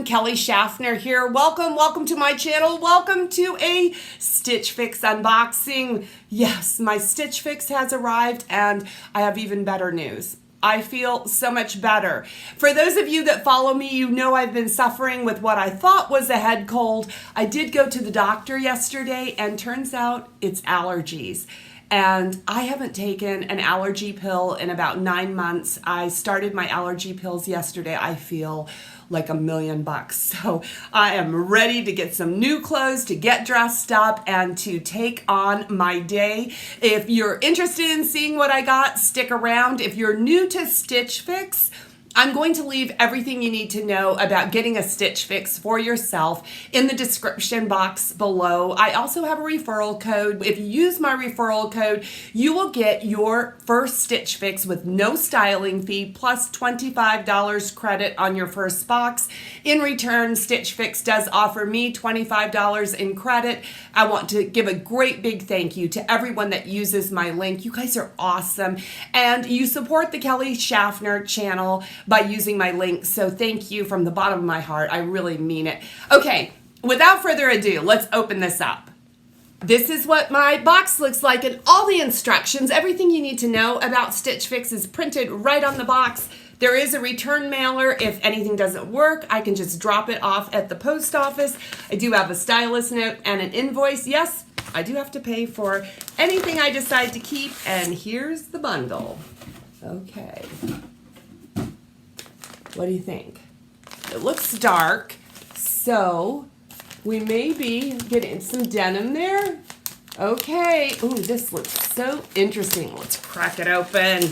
Kaileigh Shaffner here. Welcome to my channel. Welcome to a Stitch Fix unboxing. Yes, my Stitch Fix has arrived and I have even better news. I feel so much better. For those of you that follow me, you know I've been suffering with what I thought was a head cold. I did go to the doctor yesterday and turns out it's allergies. And I haven't taken an allergy pill in about 9 months. I started my allergy pills yesterday. I feel like $1,000,000. So I am ready to get some new clothes, to get dressed up, and to take on my day. If you're interested in seeing what I got, stick around. If you're new to Stitch Fix, I'm going to leave everything you need to know about getting a Stitch Fix for yourself in the description box below. I also have a referral code. If you use my referral code, you will get your first Stitch Fix with no styling fee plus $25 credit on your first box. In return, Stitch Fix does offer me $25 in credit. I want to give a great big thank you to everyone that uses my link. You guys are awesome. And you support the Kaileigh Shaffner channel by using my link. So thank you from the bottom of my heart. I really mean it. Okay, without further ado, let's open this up. This is what my box looks like, and all the instructions, everything you need to know about Stitch Fix is printed right on the box. There is a return mailer. If anything doesn't work, I can just drop it off at the post office. I do have a stylist note and an invoice. Yes, I do have to pay for anything I decide to keep, and here's the bundle. Okay. What do you think? It looks dark, so we may be getting some denim there. Okay. Ooh, this looks so interesting. Let's crack it open.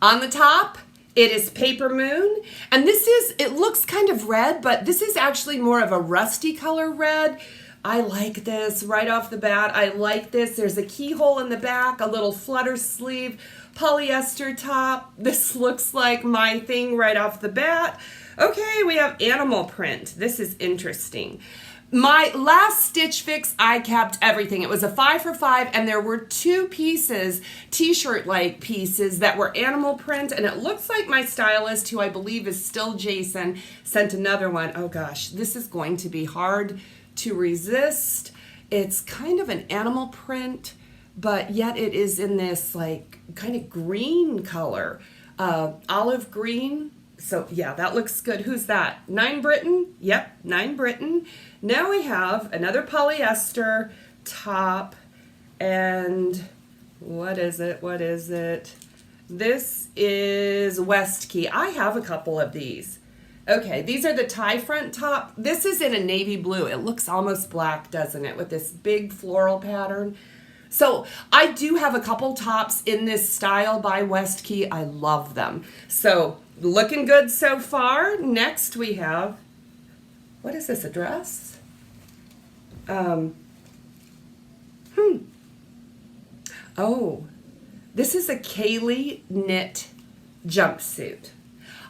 On the top, it is Papermoon, and it looks kind of red, but this is actually more of a rusty color red. I like this right off the bat. I like this. There's a keyhole in the back, a little flutter sleeve, polyester top. This looks like my thing right off the bat. Okay, we have animal print. This is interesting. My last Stitch Fix, I kept everything. It was a 5 for $5, and there were 2 pieces, t-shirt-like pieces that were animal print, and it looks like my stylist, who I believe is still Jason, sent another one. Oh gosh, this is going to be hard to resist. It's kind of an animal print, but yet it is in this like kind of green color, olive green. So yeah, that looks good. Who's that? 9 Britton? Yep, 9 Britton. Now we have another polyester top, and what is it? This is West Key. I have a couple of these. Okay, these are the tie front top. This is in a navy blue. It looks almost black, doesn't it, with this big floral pattern. So I do have a couple tops in this style by West Key. I love them. So looking good so far. Next we have, what is this, a dress? Oh, this is a Kaileigh knit jumpsuit.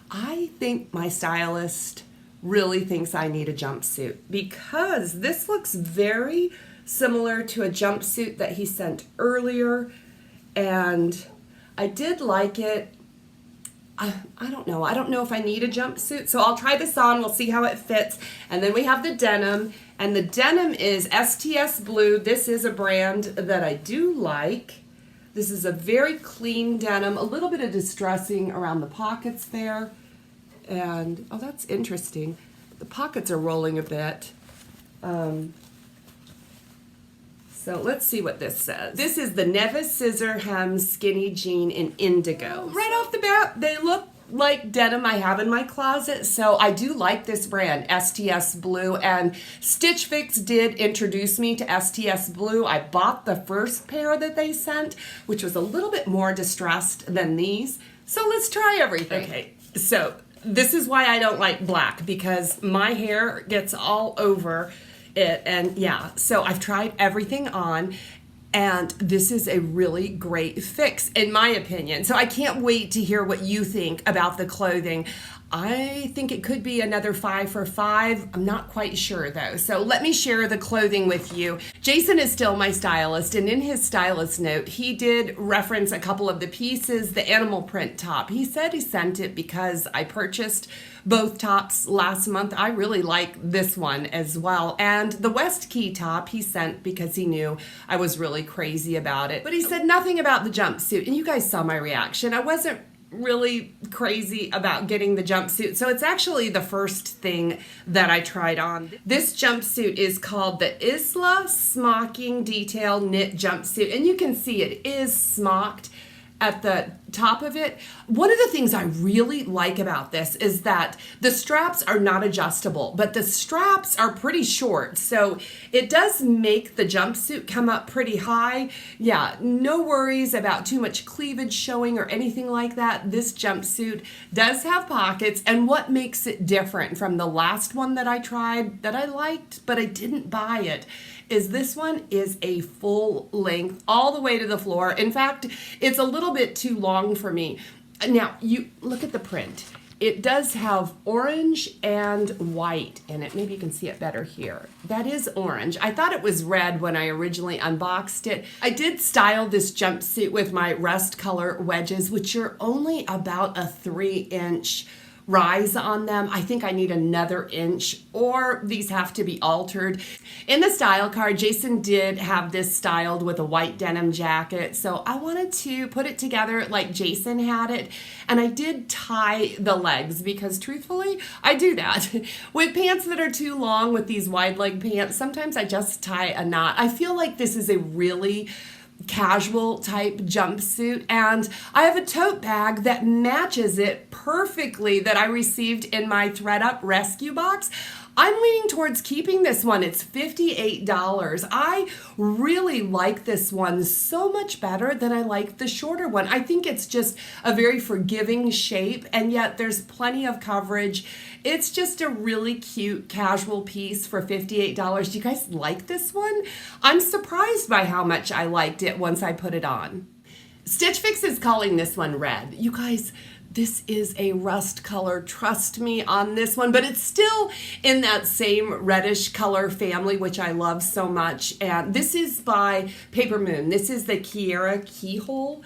I think my stylist really thinks I need a jumpsuit because this looks very similar to a jumpsuit that he sent earlier, and I did like it. I don't know. I don't know if I need a jumpsuit, so I'll try this on. We'll see how it fits. And then we have the denim, and the denim is STS Blue. This is a brand that I do like. This is a very clean denim, a little bit of distressing around the pockets there. And, oh, that's interesting. The pockets are rolling a bit. So let's see what this says. This is the Nevis Scissor Hem Skinny Jean in Indigo. Right off the bat, they look like denim I have in my closet, so I do like this brand, STS Blue, and Stitch Fix did introduce me to STS Blue. I bought the first pair that they sent, which was a little bit more distressed than these. So let's try everything. Okay, so this is why I don't like black, because my hair gets all over it, and yeah, so I've tried everything on, and this is a really great fix in my opinion. So I can't wait to hear what you think about the clothing. I think it could be another 5 for $5. I'm not quite sure though. So let me share the clothing with you. Jason is still my stylist, and in his stylist note, he did reference a couple of the pieces. The animal print top, he said he sent it because I purchased both tops last month. I really like this one as well. And the West Key top he sent because he knew I was really crazy about it. But he said nothing about the jumpsuit. And you guys saw my reaction. I wasn't really crazy about getting the jumpsuit. So it's actually the first thing that I tried on. This jumpsuit is called the Isla Smocking Detail Knit Jumpsuit. And you can see it is smocked at the top of it. One of the things I really like about this is that the straps are not adjustable, but the straps are pretty short. So it does make the jumpsuit come up pretty high. Yeah, no worries about too much cleavage showing or anything like that. This jumpsuit does have pockets, and what makes it different from the last one that I tried that I liked, but I didn't buy it, is this one is a full length all the way to the floor. In fact, it's a little bit too long for me. Now, you look at the print. It does have orange and white in it. Maybe you can see it better here. That is orange. I thought it was red when I originally unboxed it. I did style this jumpsuit with my rust color wedges, which are only about a 3-inch rise on them. I think I need another inch, or these have to be altered. In the style card, Jason did have this styled with a white denim jacket, so I wanted to put it together like Jason had it, and I did tie the legs because truthfully, I do that. With pants that are too long, with these wide leg pants, sometimes I just tie a knot. I feel like this is a really casual type jumpsuit, and I have a tote bag that matches it perfectly that I received in my ThredUp rescue box. I'm leaning towards keeping this one. It's $58. I really like this one so much better than I like the shorter one. I think it's just a very forgiving shape, and yet there's plenty of coverage. It's just a really cute casual piece for $58. Do you guys like this one? I'm surprised by how much I liked it once I put it on. Stitch Fix is calling this one red. You guys, this is a rust color, trust me on this one, but it's still in that same reddish color family, which I love so much. And this is by Papermoon. This is the Kaileigh keyhole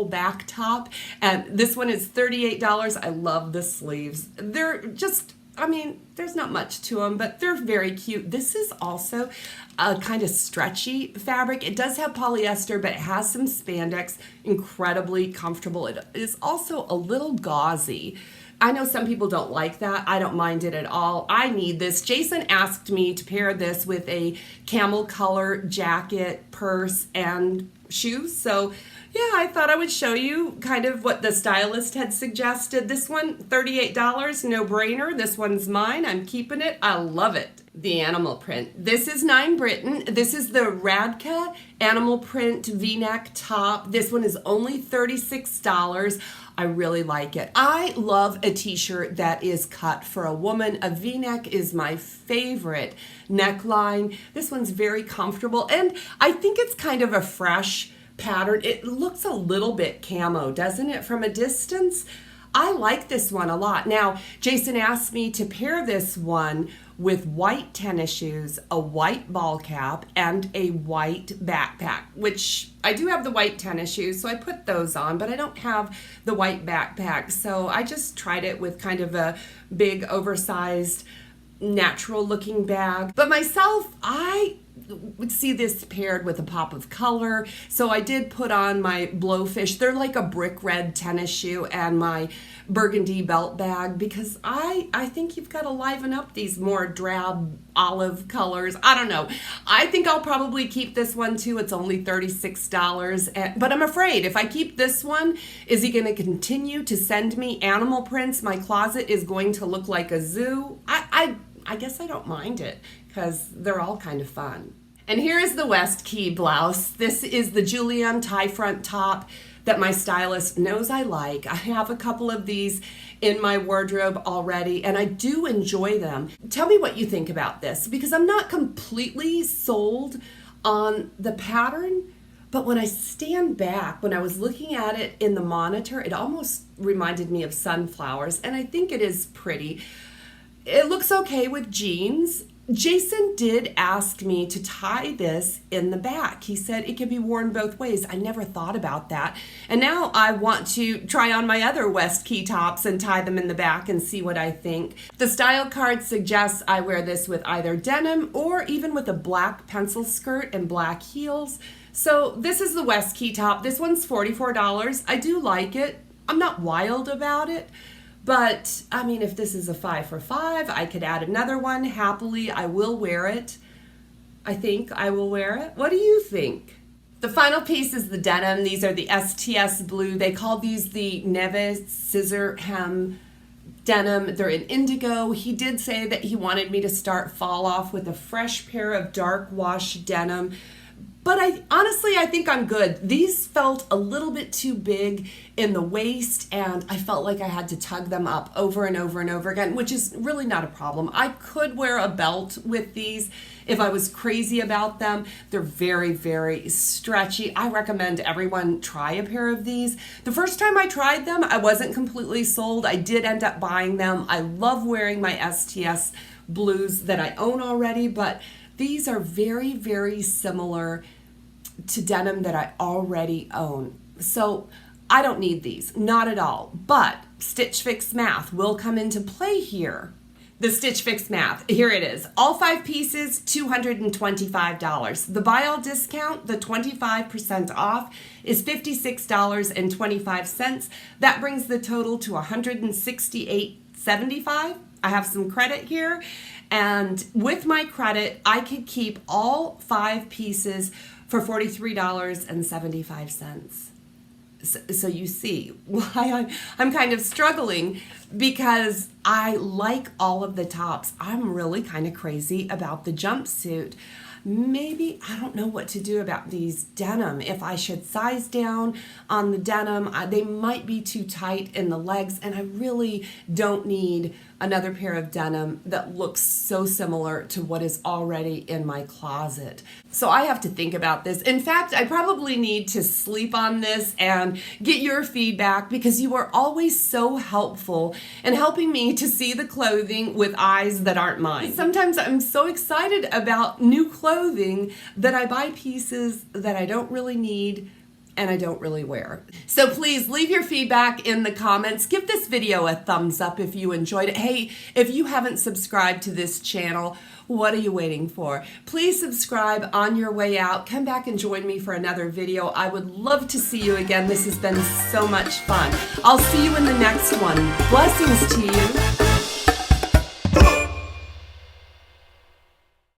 back top, and this one is $38. I love the sleeves. They're just, I mean, there's not much to them, but they're very cute. This is also a kind of stretchy fabric. It does have polyester, but it has some spandex. Incredibly comfortable. It is also a little gauzy. I know some people don't like that. I don't mind it at all. I need this. Jason asked me to pair this with a camel color jacket, purse, and shoes. So yeah, I thought I would show you kind of what the stylist had suggested. This one, $38, no brainer. This one's mine. I'm keeping it. I love it. The animal print. This is 9 Britton. This is the Radka animal print V-neck top. This one is only $36. I really like it. I love a t-shirt that is cut for a woman. A V-neck is my favorite neckline. This one's very comfortable, and I think it's kind of a fresh pattern. It looks a little bit camo, doesn't it, from a distance? I like this one a lot. Now, Jason asked me to pair this one with white tennis shoes, a white ball cap, and a white backpack, which I do have the white tennis shoes, so I put those on, but I don't have the white backpack. So I just tried it with kind of a big, oversized, natural looking bag. But myself, I would see this paired with a pop of color. So I did put on my Blowfish. They're like a brick red tennis shoe, and my burgundy belt bag, because I think you've got to liven up these more drab olive colors. I don't know. I think I'll probably keep this one too. It's only $36. But I'm afraid if I keep this one, is he going to continue to send me animal prints? My closet is going to look like a zoo. I guess I don't mind it because they're all kind of fun. And here is the West Key blouse. This is the Julianne tie front top that my stylist knows I like. I have a couple of these in my wardrobe already, and I do enjoy them. Tell me what you think about this, because I'm not completely sold on the pattern, But when I stand back, when I was looking at it in the monitor, it almost reminded me of sunflowers, and I think it is pretty. It looks okay with jeans. Jason did ask me to tie this in the back. He said it could be worn both ways. I never thought about that. And now I want to try on my other West Key tops and tie them in the back and see what I think. The style card suggests I wear this with either denim or even with a black pencil skirt and black heels. So this is the West Key top. This one's $44. I do like it. I'm not wild about it. But, I mean, if this is a 5 for $5, I could add another one. Happily, I will wear it. I think I will wear it. What do you think? The final piece is the denim. These are the STS Blue. They call these the Neve scissor hem denim. They're in indigo. He did say that he wanted me to start fall off with a fresh pair of dark wash denim. But honestly, I think I'm good. These felt a little bit too big in the waist, and I felt like I had to tug them up over and over and over again, which is really not a problem. I could wear a belt with these if I was crazy about them. They're very, very stretchy. I recommend everyone try a pair of these. The first time I tried them, I wasn't completely sold. I did end up buying them. I love wearing my STS Blues that I own already, but these are very, very similar to denim that I already own. So I don't need these, not at all. But Stitch Fix math will come into play here. The Stitch Fix math, here it is. All 5 pieces, $225. The buy all discount, the 25% off, is $56.25. That brings the total to $168.75. I have some credit here, and with my credit, I could keep all 5 pieces for $43.75. So you see why I'm kind of struggling, because I like all of the tops. I'm really kind of crazy about the jumpsuit. Maybe I don't know what to do about these denim. If I should size down on the denim, they might be too tight in the legs, and I really don't need another pair of denim that looks so similar to what is already in my closet. So I have to think about this. In fact, I probably need to sleep on this and get your feedback, because you are always so helpful in helping me to see the clothing with eyes that aren't mine. Sometimes I'm so excited about new clothing that I buy pieces that I don't really need and I don't really wear. So please leave your feedback in the comments. Give this video a thumbs up if you enjoyed it. Hey, if you haven't subscribed to this channel, what are you waiting for? Please subscribe on your way out. Come back and join me for another video. I would love to see you again. This has been so much fun. I'll see you in the next one. Blessings to you.